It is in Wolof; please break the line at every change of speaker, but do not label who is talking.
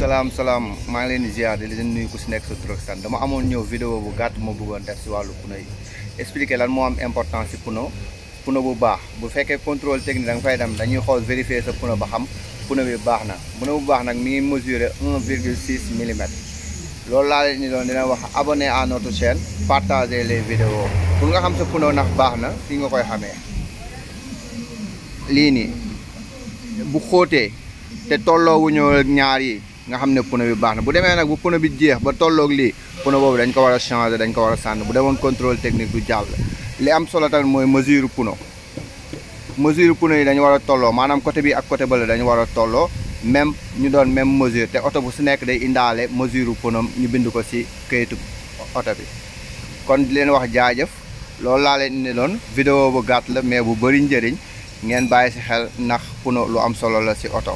Salam maa ngi leen di ziar di leen nuyu ku si nekk sa tur ak sant dama amoon ñëw vidéo bu gàtt ma bëggoon def si wàllu pneu yi expliquer lan moo am importance si pneu bu baax bu fekkee contrôle technique da nga fay dem dañuy xool vérifier sa pneu ba xam pneu bi baax na pneu bu baax nag mi ngi mesurer 1,6 millimètres loolu laa leen ni doon dina wax abonner à notre chaîne partager les vidéos pour nga xam sa pneu ndax baax na fi nga koy xamee lii nii bu xóotee te tolloowuñu ñaar yi nga xam ne pneu bi baax na bu demee nag bu pneu bi jeex ba tolloog lii pneu boobu dañ ko war a changer dañ ko war a sànni bu demoon contrôle technique du jàll li am solo tamit mooy mesure pneu yi dañu war a tolloo maanaam côté bi ak côté bële dañu war a tolloo même ñu doon même mesure te oto bu su nekk day indaale mesure pneu ñu bind ko ci kayitu oto bi kon di leen wax jaajëf loolu laa leen indi doon vidéo bu gàtt la mais bu bëri njëriñ ngeen bàyyi ci xel ndax pneu lu am solo la ci oto